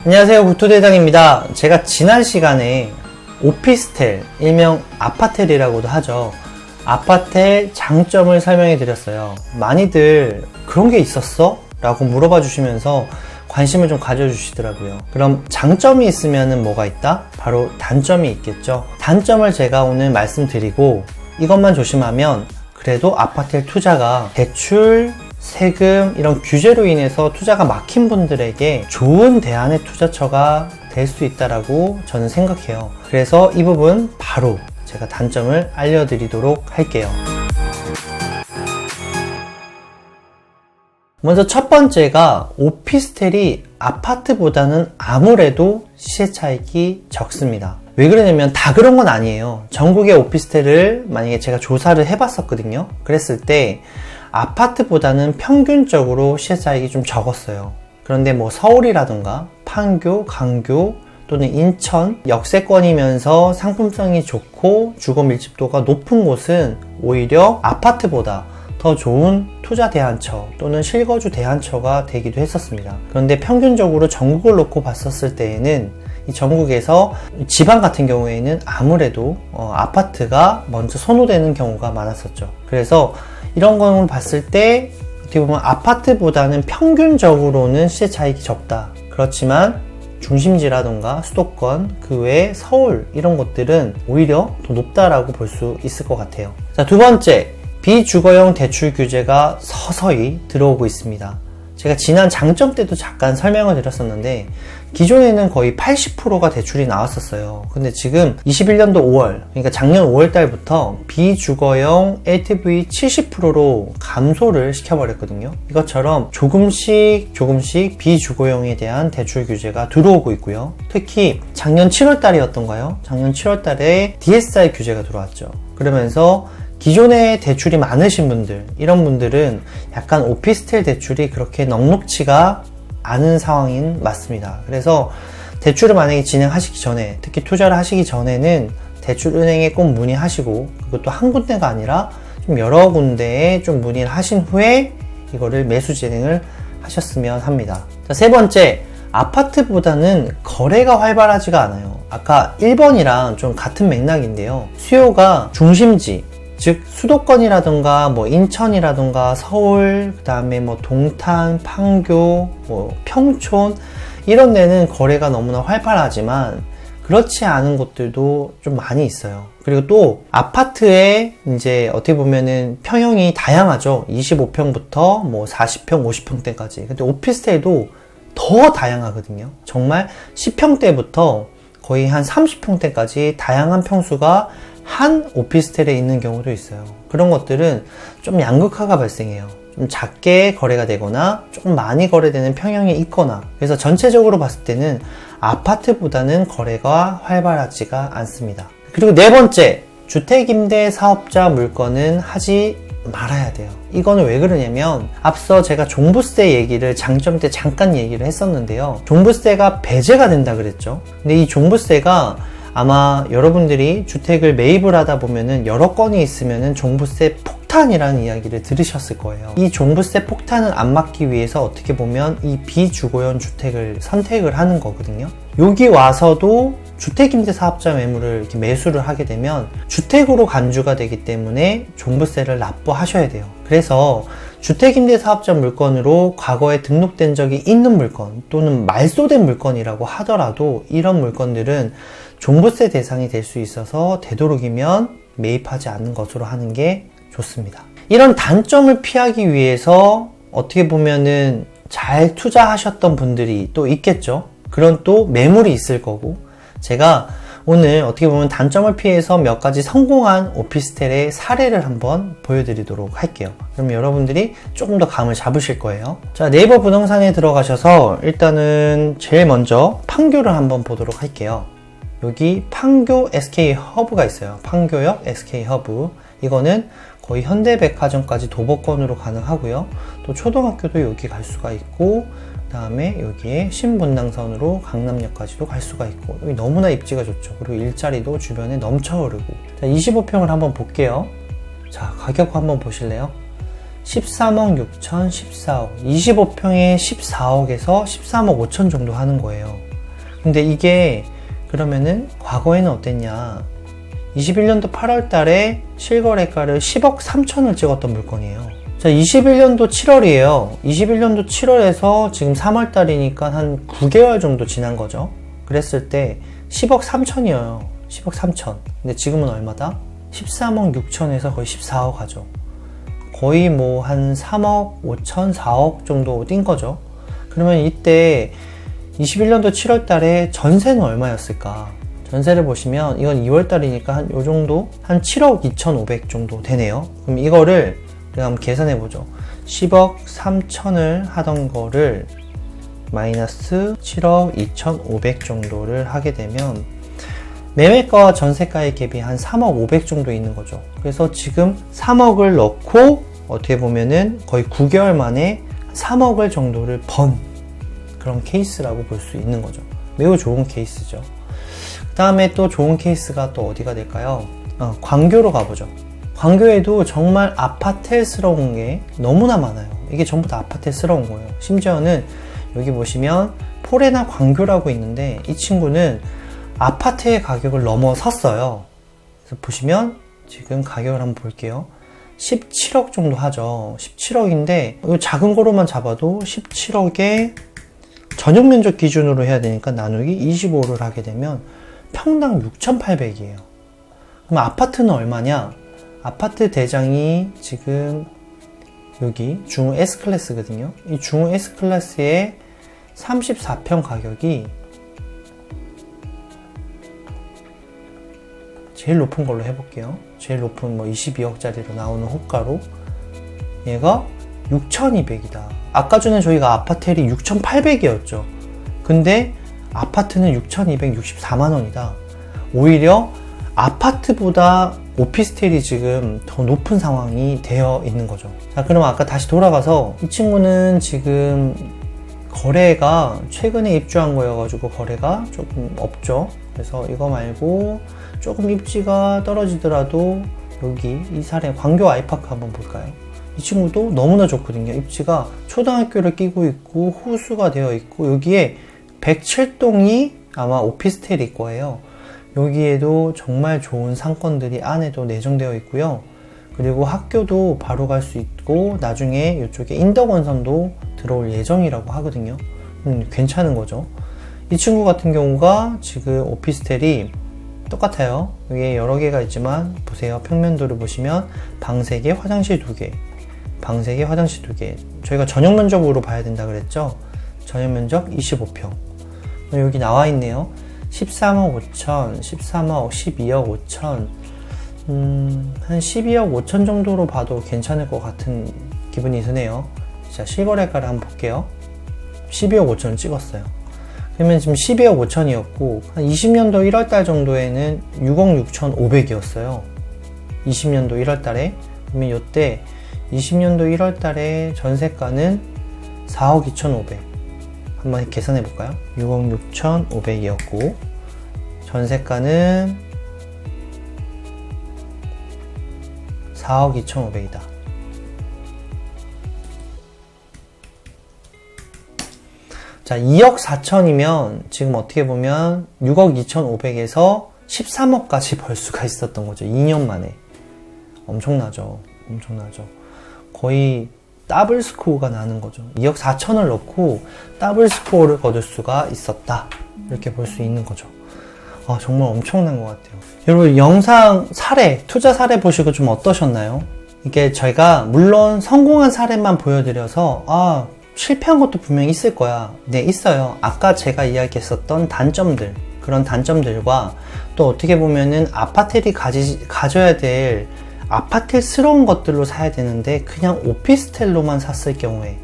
안녕하세요, 구토대장입니다. 제가 지난 시간에 오피스텔, 일명 아파텔이라고도 하죠. 아파텔 장점을 설명해 드렸어요. 많이들 그런 게 있었어? 라고 물어봐 주시면서 관심을 좀 가져주시더라고요. 그럼 장점이 있으면 뭐가 있다? 바로 단점이 있겠죠. 단점을 제가 오늘 말씀드리고 이것만 조심하면 그래도 아파텔 투자가 대출, 세금 이런 규제로 인해서 투자가 막힌 분들에게 좋은 대안의 투자처가 될 수 있다라고 저는 생각해요. 그래서 이 부분 바로 제가 단점을 알려드리도록 할게요. 먼저 첫 번째가 오피스텔이 아파트보다는 아무래도 시세 차익이 적습니다. 왜 그러냐면 다 그런 건 아니에요. 전국의 오피스텔을 만약에 제가 조사를 해봤었거든요. 그랬을 때 아파트보다는 평균적으로 시세 차익이 좀 적었어요. 그런데 뭐 서울이라든가 판교, 강교 또는 인천, 역세권이면서 상품성이 좋고 주거 밀집도가 높은 곳은 오히려 아파트보다 더 좋은 투자 대안처 또는 실거주 대안처가 되기도 했었습니다. 그런데 평균적으로 전국을 놓고 봤었을 때에는 이 전국에서 지방 같은 경우에는 아무래도 아파트가 먼저 선호되는 경우가 많았었죠. 그래서 이런 걸 봤을 때 어떻게 보면 아파트보다는 평균적으로는 시세 차익이 적다. 그렇지만 중심지라던가 수도권, 그 외에 서울 이런 곳들은 오히려 더 높다라고 볼 수 있을 것 같아요. 자, 두 번째, 비주거용 대출 규제가 서서히 들어오고 있습니다. 제가 지난 장점 때도 잠깐 설명을 드렸었는데 기존에는 거의 80%가 대출이 나왔었어요. 근데 지금 21년도 5월, 그러니까 작년 5월 달부터 비주거용 LTV 70%로 감소를 시켜버렸거든요. 이것처럼 조금씩 비주거용에 대한 대출 규제가 들어오고 있고요. 특히 작년 7월 달이었던가요? 작년 7월 달에 DSR 규제가 들어왔죠. 그러면서 기존에 대출이 많으신 분들, 이런 분들은 약간 오피스텔 대출이 그렇게 넉넉치가 않은 상황인 맞습니다. 그래서 대출을 만약에 진행하시기 전에, 특히 투자를 하시기 전에는 대출은행에 꼭 문의하시고, 그것도 한 군데가 아니라 좀 여러 군데에 좀 문의를 하신 후에 이거를 매수 진행을 하셨으면 합니다. 자, 세 번째, 아파트보다는 거래가 활발하지가 않아요. 아까 1번이랑 좀 같은 맥락인데요. 수요가 중심지, 즉 수도권이라든가 뭐 인천이라든가 서울, 그 다음에 뭐 동탄, 판교, 뭐 평촌 이런 데는 거래가 너무나 활발하지만 그렇지 않은 곳들도 좀 많이 있어요. 그리고 또 아파트에 이제 어떻게 보면은 평형이 다양하죠. 25평부터 뭐 40평, 50평대까지. 근데 오피스텔도 더 다양하거든요. 정말 10평대부터 거의 한 30평대까지 다양한 평수가 한 오피스텔에 있는 경우도 있어요. 그런 것들은 좀 양극화가 발생해요. 좀 작게 거래가 되거나 조금 많이 거래되는 평형이 있거나, 그래서 전체적으로 봤을 때는 아파트보다는 거래가 활발하지가 않습니다. 그리고 네 번째, 주택임대 사업자 물건은 하지 말아야 돼요. 이거는 왜 그러냐면 앞서 제가 종부세 얘기를 장점 때 잠깐 얘기를 했었는데요. 종부세가 배제가 된다 그랬죠. 근데 이 종부세가 아마 여러분들이 주택을 매입을 하다 보면은 여러 건이 있으면은 종부세 폭탄이라는 이야기를 들으셨을 거예요. 이 종부세 폭탄을 안 맞기 위해서 어떻게 보면 이 비주거용 주택을 선택을 하는 거거든요. 여기 와서도 주택임대사업자 매물을 이렇게 매수를 하게 되면 주택으로 간주가 되기 때문에 종부세를 납부하셔야 돼요. 그래서 주택임대사업자 물건으로 과거에 등록된 적이 있는 물건 또는 말소된 물건이라고 하더라도 이런 물건들은 종부세 대상이 될 수 있어서 되도록이면 매입하지 않는 것으로 하는 게 좋습니다. 이런 단점을 피하기 위해서 어떻게 보면은 잘 투자하셨던 분들이 또 있겠죠. 그런 또 매물이 있을 거고, 제가 오늘 어떻게 보면 단점을 피해서 몇 가지 성공한 오피스텔의 사례를 한번 보여드리도록 할게요. 그럼 여러분들이 조금 더 감을 잡으실 거예요. 자, 네이버 부동산에 들어가셔서 일단은 제일 먼저 판교를 한번 보도록 할게요. 여기 판교 SK 허브가 있어요. 판교역 SK 허브. 이거는 거의 현대백화점까지 도보권으로 가능하고요. 또 초등학교도 여기 갈 수가 있고, 그 다음에 여기에 신분당선으로 강남역까지도 갈 수가 있고, 여기 너무나 입지가 좋죠. 그리고 일자리도 주변에 넘쳐 흐르고. 자, 25평을 한번 볼게요. 자, 가격 한번 보실래요? 13억 6천, 14억. 25평에 14억에서 13억 5천 정도 하는 거예요. 근데 이게 그러면은 과거에는 어땠냐? 21년도 8월 달에 실거래가를 10억 3천을 찍었던 물건이에요. 자, 21년도 7월이에요. 21년도 7월에서 지금 3월 달이니까 한 9개월 정도 지난 거죠. 그랬을 때 10억 3천이에요. 10억 3천. 근데 지금은 얼마다? 13억 6천에서 거의 14억 하죠. 거의 뭐 한 3억 5천, 4억 정도 뛴 거죠. 그러면 이때 21년도 7월 달에 전세는 얼마였을까? 전세를 보시면 이건 2월 달이니까 한 요 정도? 한 7억 2,500 정도 되네요. 그럼 이거를 우리가 한번 계산해 보죠. 10억 3천을 하던 거를 마이너스 7억 2,500 정도를 하게 되면 매매가와 전세가의 갭이 한 3억 500 정도 있는 거죠. 그래서 지금 3억을 넣고 어떻게 보면은 거의 9개월 만에 3억을 정도를 번 그런 케이스라고 볼 수 있는 거죠. 매우 좋은 케이스죠. 그 다음에 또 좋은 케이스가 또 어디가 될까요? 광교로 가보죠. 광교에도 정말 아파트스러운 게 너무나 많아요. 이게 전부 다 아파트스러운 거예요. 심지어는 여기 보시면 포레나 광교라고 있는데 이 친구는 아파트의 가격을 넘어섰어요. 그래서 보시면 지금 가격을 한번 볼게요. 17억 정도 하죠. 17억인데 이 작은 거로만 잡아도 17억에 전용 면적 기준으로 해야 되니까 나누기 25를 하게 되면 평당 6,800이에요. 그럼 아파트는 얼마냐? 아파트 대장이 지금 여기 중후 S클래스거든요. 이 중후 S클래스의 34평 가격이 제일 높은 걸로 해볼게요. 제일 높은 뭐 22억짜리로 나오는 호가로 얘가 6,200이다. 아까 전에 저희가 아파텔이 6,800이었죠. 근데 아파트는 6,264만원이다. 오히려 아파트보다 오피스텔이 지금 더 높은 상황이 되어 있는 거죠. 자, 그럼 아까 다시 돌아가서 이 친구는 지금 거래가 최근에 입주한 거여가지고 거래가 조금 없죠. 그래서 이거 말고 조금 입지가 떨어지더라도 여기 이 사례 광교 아이파크 한번 볼까요? 이 친구도 너무나 좋거든요. 입지가 초등학교를 끼고 있고 호수가 되어 있고 여기에 107동이 아마 오피스텔일 거예요. 여기에도 정말 좋은 상권들이 안에도 내정되어 있고요. 그리고 학교도 바로 갈 수 있고 나중에 이쪽에 인덕원선도 들어올 예정이라고 하거든요. 괜찮은 거죠. 이 친구 같은 경우가 지금 오피스텔이 똑같아요. 여기에 여러 개가 있지만 보세요. 평면도를 보시면 방 3개, 화장실 2개, 방 3개, 화장실 2개. 저희가 전용 면적으로 봐야 된다 그랬죠. 전용 면적 25평. 여기 나와 있네요. 13억 5천, 13억, 12억 5천, 한 12억 5천 정도로 봐도 괜찮을 것 같은 기분이 드네요. 자, 실거래가를 한번 볼게요. 12억 5천을 찍었어요. 그러면 지금 12억 5천이었고, 한 20년도 1월달 정도에는 6억 6천 5백이었어요. 20년도 1월달에. 그러면 이때 20년도 1월달에 전세가는 4억 2천 5백. 한번 계산해 볼까요? 6억 6천 5백이었고, 전세가는 4억 2천 5백이다. 자, 2억 4천이면 지금 어떻게 보면 6억 2,500에서 13억까지 벌 수가 있었던 거죠. 2년 만에. 엄청나죠. 엄청나죠. 거의 더블 스코어가 나는 거죠. 2억 4천을 넣고 더블 스코어를 거둘 수가 있었다. 이렇게 볼 수 있는 거죠. 아, 정말 엄청난 것 같아요. 여러분, 영상 사례, 투자 사례 보시고 좀 어떠셨나요? 이게 저희가 물론 성공한 사례만 보여드려서 실패한 것도 분명히 있을 거야. 네, 있어요. 아까 제가 이야기했었던 단점들, 그런 단점들과 또 어떻게 보면은 아파텔이 가져야 될 아파텔스러운 것들로 사야 되는데 그냥 오피스텔로만 샀을 경우에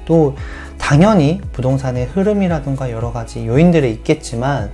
또 당연히 부동산의 흐름이라든가 여러 가지 요인들이 있겠지만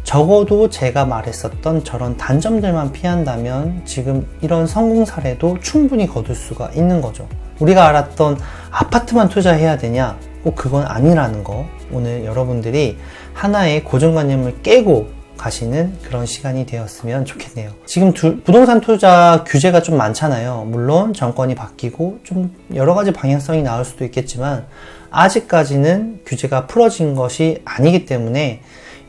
적어도 제가 말했었던 저런 단점들만 피한다면 지금 이런 성공 사례도 충분히 거둘 수가 있는 거죠. 우리가 알았던 아파트만 투자해야 되냐? 꼭 그건 아니라는 거 오늘 여러분들이 하나의 고정관념을 깨고 가시는 그런 시간이 되었으면 좋겠네요. 지금 부동산 투자 규제가 좀 많잖아요. 물론 정권이 바뀌고 좀 여러 가지 방향성이 나올 수도 있겠지만 아직까지는 규제가 풀어진 것이 아니기 때문에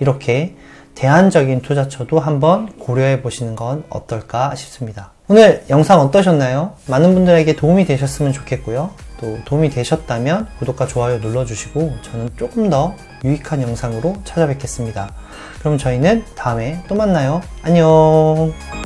이렇게 대안적인 투자처도 한번 고려해 보시는 건 어떨까 싶습니다. 오늘 영상 어떠셨나요? 많은 분들에게 도움이 되셨으면 좋겠고요. 또 도움이 되셨다면 구독과 좋아요 눌러주시고 저는 조금 더 유익한 영상으로 찾아뵙겠습니다. 그럼 저희는 다음에 또 만나요. 안녕.